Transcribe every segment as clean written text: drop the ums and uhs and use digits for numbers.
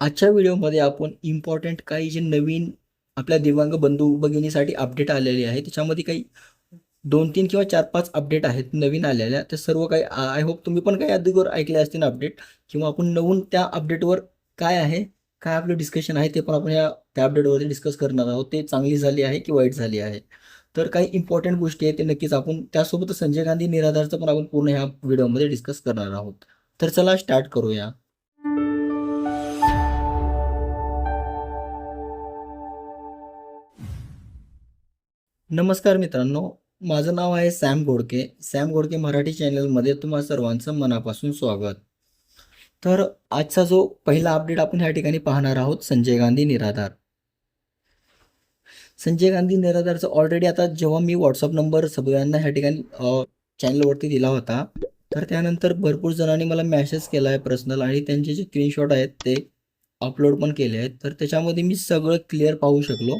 आजच्या व्हिडिओमध्ये आपण इम्पॉर्टंट काही जे नवीन आपल्या दिव्यांग बंधू भगिनीसाठी अपडेट आलेले आहे त्याच्यामध्ये काही 2-3 किंवा 4-5 अपडेट आहेत नवीन आलेल्या. ते सर्व काही आय होप तुम्ही पण काही अगोदर ऐकले असतील अपडेट किंवा आपण नवीन त्या अपडेटवर काय आहे, काय आपलं डिस्कशन आहे ते पण आपण त्या अपडेटवरती डिस्कस करणार आहोत. ते चांगली झाली आहे की वाईट झाली आहे. तर काही इम्पॉर्टंट गोष्टी आहेत ते नक्कीच आपण त्यासोबतच संजय गांधी निराधारचं पण आपण पूर्ण ह्या व्हिडिओमध्ये डिस्कस करणार आहोत. तर चला स्टार्ट करूया. नमस्कार मित्रांनो, माझं नाव आहे सॅम घोडके. सॅम घोडके मराठी चॅनलमध्ये तुम्हा सर्वांचं मनापासून स्वागत. तर आजचा जो पहिला अपडेट आपण ह्या ठिकाणी पाहणार आहोत, संजय गांधी निराधार. संजय गांधी निराधारचं ऑलरेडी आता जेव्हा मी व्हॉट्सअप नंबर सगळ्यांना ह्या ठिकाणी चॅनलवरती दिला होता, तर त्यानंतर भरपूर जणांनी मला मेसेज केला आहे पर्सनल आणि त्यांचे जे स्क्रीनशॉट आहेत ते अपलोड पण केले आहेत. तर त्याच्यामध्ये मी सगळं क्लिअर पाहू शकलो.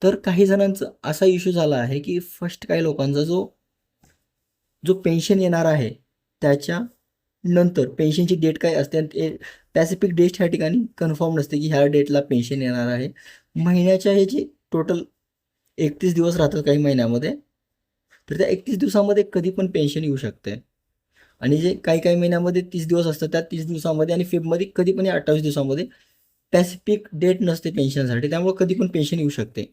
तर काही जणांचा असा इश्यू झाला आहे की फर्स्ट काही लोकांचा जो जो पेन्शन येणार आहे त्याच्या नंतर पेन्शनची डेट काय असते आणि ते पॅसिफिक डेट ह्या ठिकाणी कन्फर्म नसते की ह्या डेटला पेन्शन येणार आहे. महिन्याच्या ह्याची टोटल 31 दिवस राहतात काही महिन्यामध्ये. तर त्या 31 दिवसामध्ये कधी पण पेन्शन येऊ शकते आणि जे काही काही महिन्यामध्ये 30 दिवस असतात त्या 30 दिवसामध्ये आणि फेबमध्ये कधी पण 28 दिवसामध्ये पॅसिफिक डेट नसते पेन्शनसाठी, त्यामुळे कधी पण पेन्शन येऊ शकते.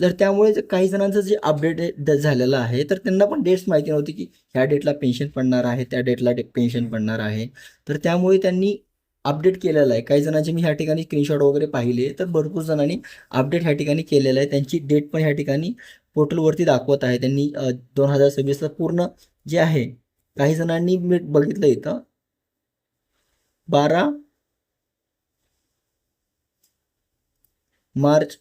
तर त्यामुळे काही जणांचं जे अपडेट झालेलं आहे तर त्यांना पण डेट्स माहिती नव्हती की ह्या डेटला पेन्शन पडणार आहे, त्या डेटला पेन्शन पडणार आहे. तर त्यामुळे त्यांनी अपडेट केलेलं आहे. काही जणांचे मी ह्या ठिकाणी स्क्रीनशॉट वगैरे पाहिले तर भरपूर जणांनी अपडेट ह्या ठिकाणी केलेलं आहे. त्यांची डेट पण ह्या ठिकाणी पोर्टलवरती दाखवत आहे. त्यांनी 2026ला पूर्ण जे आहे, काही जणांनी मी बघितलं इथं 12 मार्च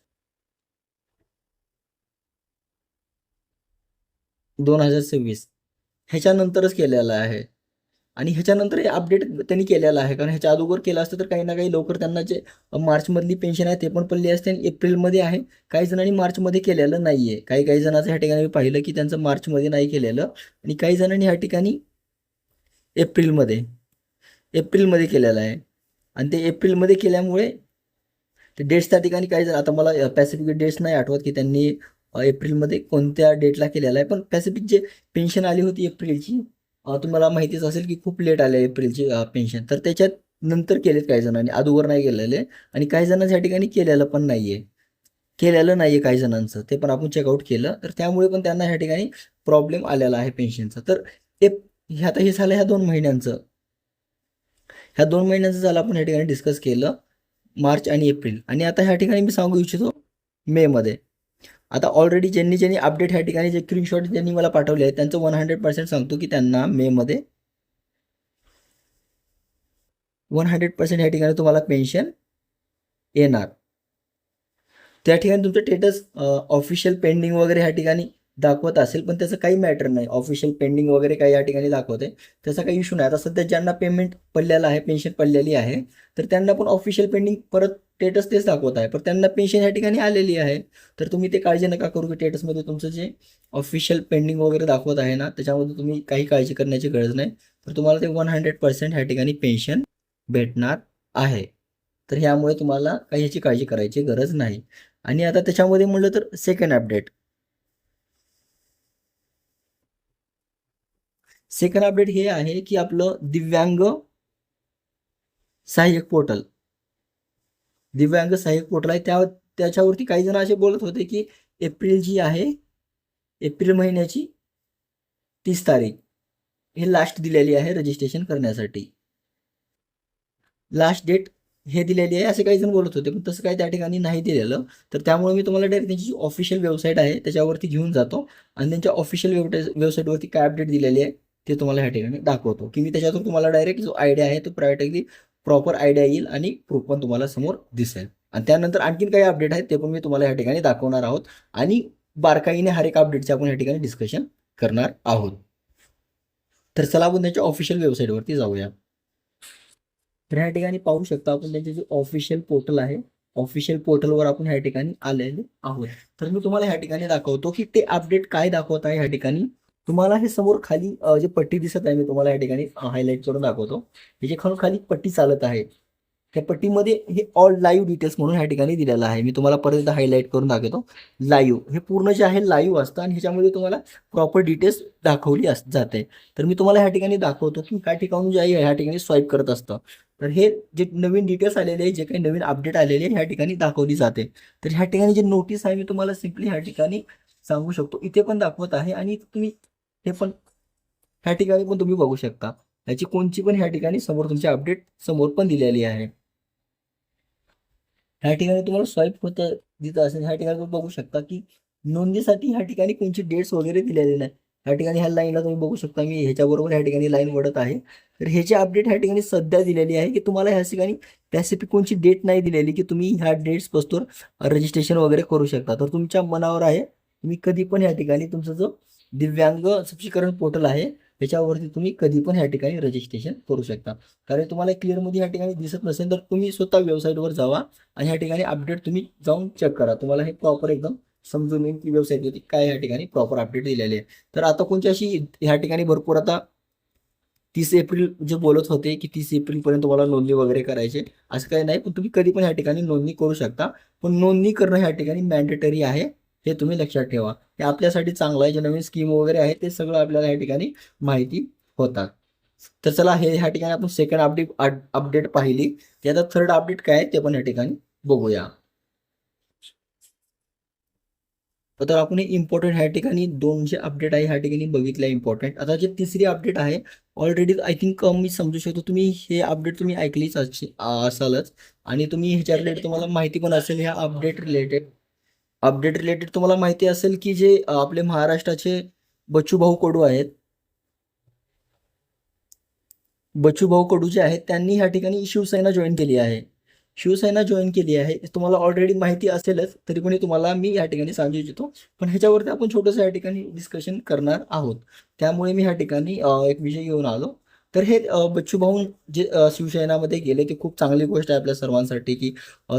2026 ह्याच्यानंतरच केलेलं आहे आणि ह्याच्यानंतर हे अपडेट त्यांनी केलेलं आहे. कारण ह्याच्या अगोदर केलं असतं तर काही ना काही लवकर त्यांना जे मार्चमधली पेन्शन आहे ते पण पडली असते आणि एप्रिलमध्ये आहे. काही जणांनी मार्चमध्ये केलेलं नाही आहे. काही काही जणांचं ह्या ठिकाणी मी पाहिलं की त्यांचं मार्चमध्ये नाही केलेलं आणि काही जणांनी ह्या ठिकाणी एप्रिलमध्ये एप्रिलमध्ये केलेलं आहे आणि ते एप्रिलमध्ये केल्यामुळे ते डेट्स त्या ठिकाणी काही आता मला पॅसिफिक डेट्स नाही आठवत की त्यांनी एप्रिलमध्ये कोणत्या डेटला केलेला आहे. पण पॅसिफिक जे पेन्शन आली होती एप्रिलची, तुम्हाला माहितीच असेल की खूप लेट आले एप्रिलची पेन्शन. तर त्याच्यात नंतर केलेत काही जणांनी, अगोदर नाही केलेले आणि काही जणांच्या या ठिकाणी केलेलं नाही आहे काही जणांचं. ते पण आपण चेकआउट केलं तर त्यामुळे पण त्यांना ह्या ठिकाणी प्रॉब्लेम आलेला आहे पेन्शनचा. तर ते आता हे झालं ह्या 2 महिन्यांचं. ह्या 2 महिन्यांचं झालं आपण ह्या ठिकाणी डिस्कस केलं, मार्च आणि एप्रिल. आणि आता ह्या ठिकाणी मी सांगू इच्छितो मेमध्ये. आता ऑलरेडी ज्यांनी ज्यांनी अपडेट ह्या ठिकाणी जे स्क्रीनशॉट ज्यांनी मला पाठवले आहेत त्यांचं 100% सांगतो की त्यांना मेमध्ये 100% ह्या ठिकाणी तुम्हाला पेन्शन येणार. त्या ठिकाणी तुमचं स्टेटस ऑफिशियल पेंडिंग वगैरे ह्या ठिकाणी दाखवत असेल, पण त्याचं काही मॅटर नाही. ऑफिशियल पेंडिंग वगैरे काही या ठिकाणी दाखवते, त्याचा काही इश्यू नाही. आता सध्या ज्यांना पेमेंट पडलेलं आहे, पेन्शन पडलेली आहे, तर त्यांना पण ऑफिशियल पेंडिंग परत स्टेटस तेच दाखवत आहे, पण त्यांना पेन्शन या ठिकाणी आलेली आहे. तर तुम्ही ते काळजी नका करू की स्टेटसमध्ये तुमचं जे ऑफिशियल पेंडिंग वगैरे दाखवत आहे ना, त्याच्यामध्ये तुम्ही काही काळजी करण्याची गरज नाही. तर तुम्हाला ते 100% ह्या ठिकाणी पेन्शन भेटणार आहे. तर ह्यामुळे तुम्हाला काही ह्याची काळजी करायची गरज नाही. आणि आता त्याच्यामध्ये म्हटलं तर सेकंड अपडेट हे आहे की आपलं दिव्यांग सहाय्यक पोर्टल आहे. त्याच्यावरती काही जण असे बोलत होते की एप्रिल जी आहे, एप्रिल महिन्याची 30 तारीख हे लास्ट दिलेली आहे रजिस्ट्रेशन करण्यासाठी. लास्ट डेट हे दिलेली आहे असे काही जण बोलत होते, पण तसं काही त्या ठिकाणी नाही दिलेलं. तर त्यामुळे मी तुम्हाला डायरेक्ट त्यांची जी ऑफिशियल वेबसाईट आहे त्याच्यावरती घेऊन जातो आणि त्यांच्या ऑफिशियल वेबसाईटवरती काय अपडेट दिलेली आहे ते तुम्हाला ह्या ठिकाणी दाखवतो की मी त्याच्यातून तुम्हाला डायरेक्ट जो आयडिया आहे तो प्रायव्हेटली प्रॉपर आयडिया येईल आणि प्रूफ पण तुम्हाला समोर दिसेल. आणि त्यानंतर आणखीन काही अपडेट आहेत ते पण मी तुम्हाला ह्या ठिकाणी दाखवणार आहोत आणि बारकाईने हर एक अपडेटचे आपण ह्या ठिकाणी डिस्कशन करणार आहोत. तर चला आपण त्यांच्या ऑफिशियल वेबसाईटवरती जाऊया. तर ह्या ठिकाणी पाहू शकता आपण त्यांचे जे ऑफिशियल पोर्टल आहे, ऑफिशियल पोर्टलवर आपण ह्या ठिकाणी आलेले आहोत. तर मी तुम्हाला ह्या ठिकाणी दाखवतो की ते अपडेट काय दाखवत आहे. ह्या ठिकाणी तुम्हाला हे समोर खाली जे पट्टी दिसत आहे मी तुम्हाला ह्या ठिकाणी हायलाईट करून दाखवतो. हे जे खाली पट्टी चालत आहे त्या पट्टीमध्ये हे ऑल लाईव्ह डिटेल्स म्हणून ह्या ठिकाणी दिलेलं आहे. मी तुम्हाला परत एकदा हायलाईट करून दाखवतो. लाईव्ह हे पूर्ण जे आहे लाईव्ह असतं आणि ह्याच्यामध्ये तुम्हाला प्रॉपर डिटेल्स दाखवली जाते. तर मी तुम्हाला ह्या ठिकाणी दाखवतो की ह्या ठिकाणून जे आहे ह्या ठिकाणी स्वाईप करत असतं. तर हे जे नवीन डिटेल्स आलेले आहे, जे काही नवीन अपडेट आलेले आहे ह्या ठिकाणी दाखवली जाते. तर ह्या ठिकाणी जे नोटीस आहे मी तुम्हाला सिम्पली ह्या ठिकाणी सांगू शकतो. इथे पण दाखवत आहे आणि तुम्ही हे पण ह्या ठिकाणी पण तुम्ही बघू शकता. याची कोणची पण ह्या ठिकाणी समोर तुमची अपडेट समोर पण दिलेली आहे. ह्या ठिकाणी तुम्हाला स्वाईप होतं दिसत असेल, ह्या ठिकाणी तुम्ही बघू शकता की नोंदणीसाठी ह्या ठिकाणी कोणची डेट्स वगैरे दिलेले नाही. ह्या ठिकाणी ह्या लाईनला तुम्ही बघू शकता, मी ह्याच्याबरोबर ह्या ठिकाणी लाईन वळत आहे. तर ह्याची अपडेट ह्या ठिकाणी सध्या दिलेली आहे की तुम्हाला ह्या ठिकाणी पॅसिफिक कोणची डेट नाही दिलेली की तुम्ही ह्या डेट्सपासून रजिस्ट्रेशन वगैरे करू शकता. तर तुमच्या मनावर आहे, तुम्ही कधी पण ह्या ठिकाणी तुमचं जो दिव्यांग सक्षमीकरण पोर्टल आहे त्याच्यावरती तुम्ही कधी पण ह्या ठिकाणी रजिस्ट्रेशन करू शकता. कारण तुम्हाला क्लिअरमध्ये ह्या ठिकाणी दिसत नसेल तर तुम्ही स्वतः वेबसाईटवर जावा आणि ह्या ठिकाणी अपडेट तुम्ही जाऊन चेक करा. तुम्हाला हे प्रॉपर एकदम समजून येईल की वेबसाईटवरती काय ह्या ठिकाणी प्रॉपर अपडेट दिलेली आहे. तर आता कोणची अशी ह्या ठिकाणी भरपूर आता 30 एप्रिल जे बोलत होते की 30 एप्रिलपर्यंत तुम्हाला नोंदणी वगैरे करायचे, असं काही नाही. पण तुम्ही कधी पण ह्या ठिकाणी नोंदणी करू शकता. पण नोंदणी करणं ह्या ठिकाणी मॅन्डेटरी आहे, हे तुम्ही लक्षात ठेवा. हे आपल्यासाठी चांगलं आहे. जे नवीन स्कीम वगैरे आहे ते सगळं आपल्याला ह्या ठिकाणी माहिती होतात. तर चला, हे ह्या ठिकाणी आपण सेकंड अपडेट पाहिली. ते आता थर्ड अपडेट काय आहे ते पण ह्या ठिकाणी बघूया. तर आपण इम्पॉर्टंट ह्या ठिकाणी 2 जे अपडेट आहे ह्या ठिकाणी बघितलं इम्पॉर्टंट. आता जे तिसरी अपडेट आहे ऑलरेडी आय थिंक मी समजू शकतो तुम्ही हे अपडेट तुम्ही ऐकलीच असालच आणि तुम्ही ह्याच्या रिलेटेड तुम्हाला माहिती पण असेल. ह्या अपडेट रिलेटेड तुम्हाला माहिती असेल की जे आपले महाराष्ट्राचे बच्चूभाऊ कडू आहेत, बच्चूभाऊ कडू जे आहेत त्यांनी ह्या ठिकाणी शिवसेना जॉईन केली आहे. शिवसेना जॉईन केली आहे तुम्हाला ऑलरेडी माहिती असेलच, तरी पण तुम्हाला मी या ठिकाणी सांगू इच्छितो. पण ह्याच्यावरती आपण छोटंसं या ठिकाणी डिस्कशन करणार आहोत. त्यामुळे मी ह्या ठिकाणी एक विषय घेऊन आलो. तर हे बच्चूभाऊ जे शिवसेनामध्ये गेले ते खूप चांगली गोष्ट आहे आपल्या सर्वांसाठी की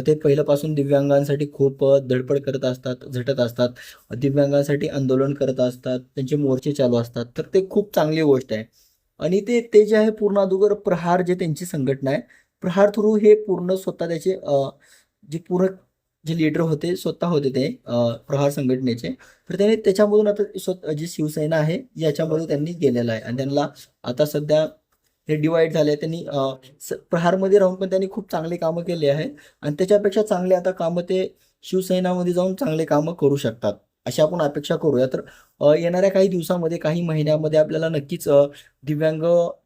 ते पहिल्यापासून दिव्यांगांसाठी खूप धडपड करत असतात, झटत असतात, दिव्यांगांसाठी आंदोलन करत असतात, त्यांचे मोर्चे चालू असतात. तर ते खूप चांगली गोष्ट आहे. आणि ते ते जे आहे पूर्ण अगोदर प्रहार जे त्यांची संघटना आहे, प्रहार थ्रू हे पूर्ण स्वतः त्याचे जे पूर्ण जे लीडर होते स्वतः होते ते प्रहार संघटनेचे. तर त्याने त्याच्यामधून आता स्वतः जी शिवसेना आहे याच्यामध्ये त्यांनी गेलेला आहे आणि त्यांना आता सध्या हे डिवाइड झाले. त्यांनी प्रहारमध्ये राहून पण त्यांनी खूप चांगले कामं केले आहे आणि त्याच्यापेक्षा चांगले आता कामं ते शिवसेनामध्ये जाऊन चांगले कामं करू शकतात, अशी आपण अपेक्षा करूया. तर येणाऱ्या काही दिवसामध्ये काही महिन्यामध्ये आपल्याला नक्कीच दिव्यांग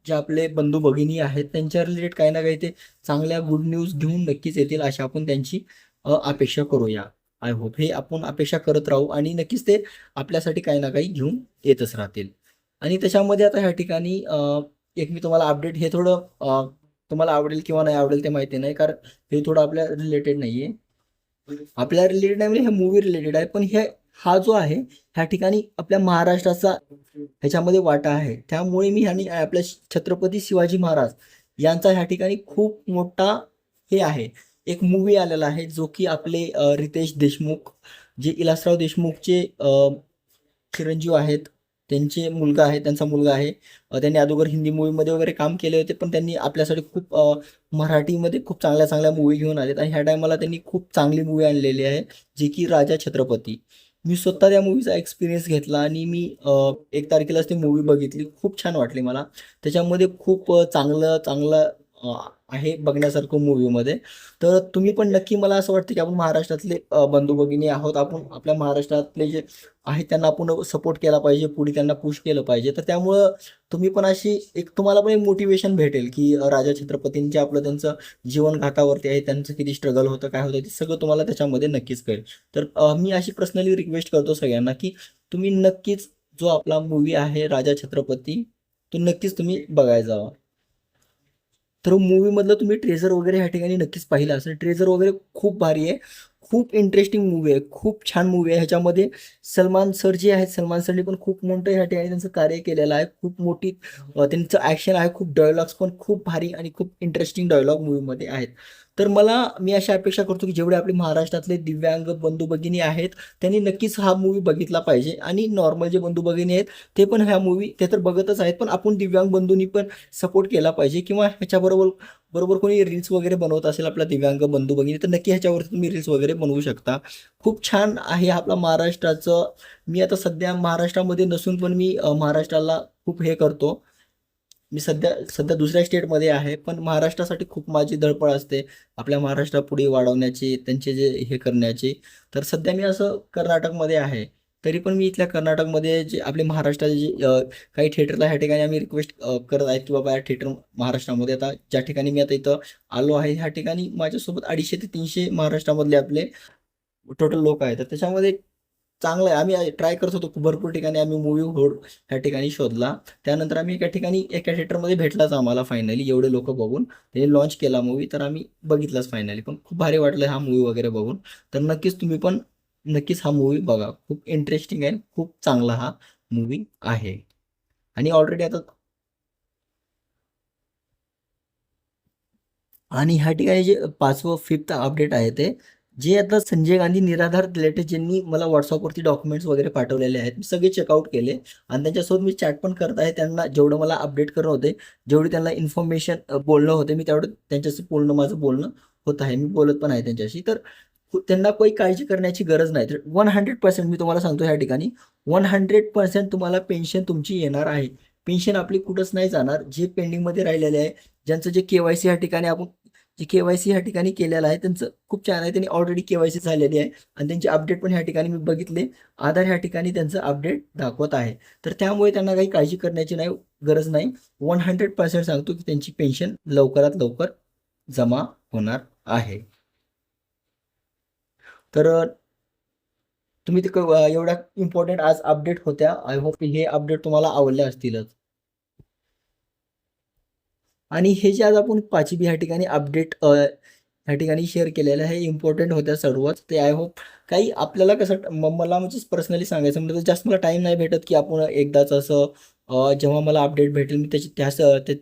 जे आपले बंधू भगिनी आहेत त्यांच्या रिलेटेड काही ना काही ते चांगल्या गुड न्यूज घेऊन नक्कीच येतील, अशी आपण त्यांची अपेक्षा करूया. आय होप हे आपण अपेक्षा करत राहू आणि नक्कीच ते आपल्यासाठी काही ना काही घेऊन येतच राहतील. आणि त्याच्यामध्ये आता ह्या ठिकाणी एक मी तुम्हाला अपडेट हे थोडं तुम्हाला आवडेल किंवा नाही आवडेल ते माहिती नाही, कारण हे थोडं आपल्या रिलेटेड नाही आहे. आपल्या रिलेटेड नाही म्हणजे हे मूवी रिलेटेड आहे, पण हा जो आहे ह्या ठिकाणी आपल्या महाराष्ट्राचा ह्याच्यामध्ये वाटा आहे. त्यामुळे मी ह्यानी आपल्या छत्रपती शिवाजी महाराज यांचा ह्या ठिकाणी खूप मोठा हे आहे. एक मूवी आलेला आहे जो की आपले रितेश देशमुख जे इलासराव देशमुखचे चिरंजीव आहेत, त्यांचे मुलगा आहे, त्यांचा मुलगा आहे. त्यांनी अगोदर हिंदी मूवीमध्ये वगैरे काम केले होते, पण त्यांनी आपल्यासाठी खूप मराठीमध्ये खूप चांगल्या चांगल्या मूवी घेऊन आलेत आणि ह्या टायमाला त्यांनी खूप चांगली मूवी आणलेली आहे जी की राजा छत्रपती. मी स्वतः त्या मूवीचा एक्सपिरियन्स घेतला आणि मी 1 तारखेलाच ती मूवी बघितली. खूप छान वाटली मला. त्याच्यामध्ये खूप चांगलं चांगलं आहे बघण्यासारखं मूवीमध्ये. तर तुम्ही पण नक्की, मला असं वाटतं की आपण महाराष्ट्रातले बंधू भगिनी आहोत. आपण आपल्या महाराष्ट्रातले जे आहेत त्यांना आपण सपोर्ट केला पाहिजे, पुढे त्यांना पुश केलं पाहिजे. तर त्यामुळं तुम्ही पण अशी एक तुम्हाला पण एक मोटिवेशन भेटेल की राजा छत्रपतींचे आपलं त्यांचं जीवन घाटावरती आहे, त्यांचं किती स्ट्रगल होतं, काय होतं, ते सगळं तुम्हाला त्याच्यामध्ये नक्कीच कळेल. तर मी अशी पर्सनली रिक्वेस्ट करतो सगळ्यांना की तुम्ही नक्कीच जो आपला मूवी आहे राजा छत्रपती तो नक्कीच तुम्ही बघायला जावा. तर मूवीमधलं तुम्ही ट्रेझर वगैरे ह्या ठिकाणी नक्कीच पाहिलं असेल. ट्रेझर वगैरे खूप भारी आहे, खूप इंटरेस्टिंग मूवी आहे, खूप छान मूवी आहे. ह्याच्यामध्ये सलमान सर जे आहेत, सलमान सरनी पण खूप मोठं ह्या ठिकाणी त्यांचं कार्य केलेलं आहे. खूप मोठी त्यांचं ॲक्शन आहे, खूप डायलॉग्स पण खूप भारी आणि खूप इंटरेस्टिंग डायलॉग मूवीमध्ये आहेत. तर मी अशी अपेक्षा करतो की जेवढे आपले महाराष्ट्रातले दिव्यांग बंधू भगिनी आहेत त्यांनी नक्कीच हा मूवी बघितला पाहिजे आणि नॉर्मल जे बंधू भगिनी आहेत ते पण ह्या मूवी ते तर बघतच आहेत, पण आपण दिव्यांग बंधूंनी पण सपोर्ट केला पाहिजे किंवा ह्याच्याबरोबर बरोबर कोणी रील्स वगैरे बनवत असेल आपला दिव्यांग बंधू भगिनी तर नक्की ह्याच्यावरती तुम्ही रील्स वगैरे बनवू शकता. खूप छान आहे आपला महाराष्ट्राचं. मी आता सध्या महाराष्ट्रामध्ये नसून पण मी महाराष्ट्राला खूप हे करतो. मी सध्या सध्या दुसऱ्या स्टेटमध्ये आहे, पण महाराष्ट्रासाठी खूप माझी धडपड असते आपल्या महाराष्ट्रापुढे वाढवण्याची, त्यांचे जे हे करण्याची. तर सध्या मी असं कर्नाटकमध्ये आहे, तरी पण मी इथल्या कर्नाटकमध्ये जे आपले महाराष्ट्राचे जे काही थिएटरला ह्या ठिकाणी आम्ही रिक्वेस्ट करत आहेत की बाबा या थिएटर महाराष्ट्रामध्ये आता ज्या ठिकाणी मी आता इथं आलो आहे ह्या ठिकाणी माझ्यासोबत 250 ते 300 महाराष्ट्रामधले आपले टोटल लोक आहेत. तर त्याच्यामध्ये चांगलं आहे. आम्ही ट्राय करत होतो भरपूर ठिकाणी आम्ही मूव्ही होड ह्या ठिकाणी शोधला. त्यानंतर आम्ही एका ठिकाणी एका थिएटरमध्ये भेटलाच आम्हाला फायनली एवढे लोक बघून. त्यांनी लॉन्च केला मूव्ही तर आम्ही बघितलाच फायनली. पण खूप भारी वाटलं हा मूव्ही वगैरे बघून. तर नक्कीच तुम्ही पण नक्कीच हा मूव्ही बघा. खूप इंटरेस्टिंग आहे. खूप चांगला हा मूव्ही आहे. आणि ऑलरेडी आता आणि ह्या ठिकाणी जे 5वं 5th अपडेट आहे ते जे आता संजय गांधी निराधार रिलेटेड ज्यांनी मला व्हॉट्सअपवरती डॉक्युमेंट्स वगैरे पाठवलेले आहेत. मी सगळे चेकआउट केले आणि त्यांच्यासोबत मी चॅट पण करत आहे. त्यांना जेवढं मला अपडेट करणं होते, जेवढी त्यांना इन्फॉर्मेशन बोलणं होते, मी तेवढं त्यांच्याशी बोलणं माझं बोलणं होत आहे. मी बोलत पण आहे त्यांच्याशी. तर त्यांना काही काळजी करण्याची गरज नाही. तर 100% मी तुम्हाला सांगतो ह्या ठिकाणी 100% तुम्हाला पेन्शन तुमची येणार आहे. पेन्शन आपली कुठंच नाही जाणार. जे पेंडिंगमध्ये राहिलेले आहे, ज्यांचं जे केवायसी ह्या ठिकाणी आपण जे केवायसी ह्या ठिकाणी केलेलं आहे त्यांचं खूप छान आहे. त्यांनी ऑलरेडी केवायसी झालेली आहे आणि त्यांचे अपडेट पण ह्या ठिकाणी मी बघितले. आधार ह्या ठिकाणी त्यांचं अपडेट दाखवत आहे. तर त्यामुळे त्यांना काही काळजी करण्याची नाही गरज नाही. 100% सांगतो की त्यांची पेन्शन लवकरात लवकर जमा होणार आहे. तर तुम्ही ते एवढ्या इम्पॉर्टंट आज अपडेट होत्या. आय होप हे अपडेट तुम्हाला आवडले असतीलच. आणि हे जे आज आपण 5 ह्या ठिकाणी अपडेट ह्या ठिकाणी शेअर केलेलं आहे इम्पॉर्टंट होत्या सर्वच. ते आय होप काही आपल्याला कसं मला म्हणजे पर्सनली सांगायचं म्हणजे जास्त मला टाईम नाही भेटत की आपण एकदाच असं जेव्हा मला अपडेट भेटेल मी त्याची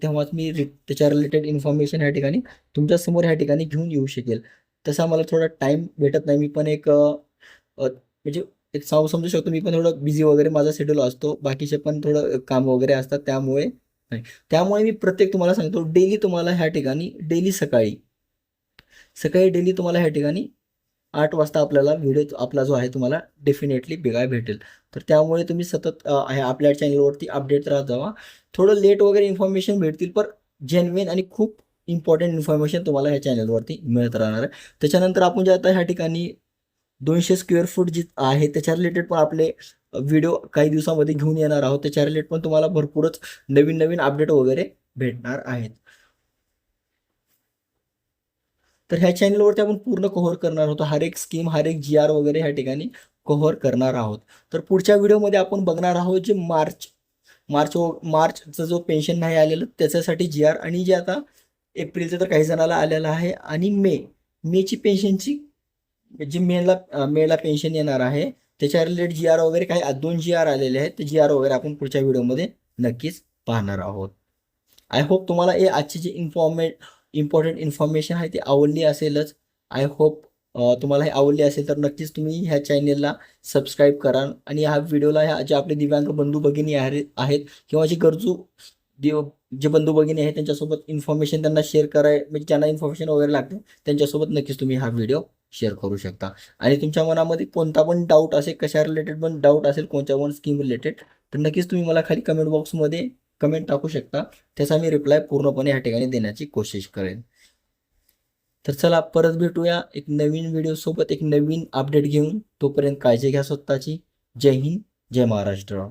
तेव्हाच मी त्याच्या रिलेटेड इन्फॉर्मेशन ह्या ठिकाणी तुमच्यासमोर ह्या ठिकाणी घेऊन येऊ शकेल. तसा मला थोडा टाईम भेटत नाही. मी पण एक म्हणजे एक समजू शकतो मी पण थोडं बिझी वगैरे माझा शेड्यूल असतो. बाकीचे पण थोडं काम वगैरे असतात त्यामुळे नाही. त्यामुळे मी प्रत्येक तुम्हाला सांगतो डेली तुम्हाला ह्या ठिकाणी डेली सकाळी सकाळी डेली तुम्हाला ह्या ठिकाणी 8 वाजता आपल्याला व्हिडिओ आपला जो आहे तुम्हाला डेफिनेटली बघायला भेटेल. तर त्यामुळे तुम्ही सतत आपल्या चॅनलवरती अपडेट राहत जावा. थोडं लेट वगैरे इन्फॉर्मेशन भेटतील पण जेन्युइन आणि खूप इम्पॉर्टंट इन्फॉर्मेशन तुम्हाला ह्या चॅनलवरती मिळत राहणार आहे. त्याच्यानंतर आपण जे आता ह्या ठिकाणी 200 स्क्वेअर फूट जी आहे त्याच्या रिलेटेड पण आपले व्हिडिओ काही दिवसामध्ये घेऊन येणार आहोत. त्याच्या रिलेटेड पण तुम्हाला भरपूरच नवीन नवीन अपडेट वगैरे भेटणार आहेत. तर ह्या चॅनलवरती आपण पूर्ण कव्हर करणार आहोत. हर एक स्कीम हर एक जी आर वगैरे ह्या ठिकाणी कव्हर करणार आहोत. तर पुढच्या व्हिडिओमध्ये आपण बघणार आहोत जे मार्चचं जो पेन्शन नाही आलेलं त्याच्यासाठी जी आर आणि जे आता एप्रिलचं तर काही जणाला आलेलं आहे आणि मेची पेन्शनची जे मेला पेन्शन येणार आहे त्याच्या रिलेटेड जी आर वगैरे काही 2 जी आर आलेले आहेत. ते जी आर वगैरे आपण पुढच्या व्हिडिओमध्ये नक्कीच पाहणार आहोत. आय होप तुम्हाला हे आजची जी इम्पॉर्टंट इन्फॉर्मेशन आहे ती आवडली असेलच. आय होप तुम्हाला हे आवडली असेल तर नक्कीच तुम्ही ह्या चॅनेलला सबस्क्राईब करा आणि ह्या व्हिडिओला ह्या जे आपले दिव्यांग बंधू भगिनी आहेत किंवा जे गरजू जे बंधू भगिनी आहेत त्यांच्यासोबत इन्फॉर्मेशन त्यांना शेअर म्हणजे ज्यांना इन्फॉर्मेशन वगैरे लागते त्यांच्यासोबत नक्कीच तुम्ही हा व्हिडिओ शेअर करू शकता. आणि तुमच्या मनामध्ये कोणता पण डाऊट असेल कशा रिलेटेड पण डाऊट असेल कोणत्या पण स्कीम रिलेटेड तर नक्कीच तुम्ही मला खाली कमेंट बॉक्समध्ये कमेंट टाकू शकता. त्याचा मी रिप्लाय पूर्णपणे या ठिकाणी देण्याची कोशिश करेन. तर चला परत भेटूया एक नवीन व्हिडिओ सोबत एक नवीन अपडेट घेऊन. तोपर्यंत काळजी घ्या स्वतःची. जय हिंद जय महाराष्ट्र.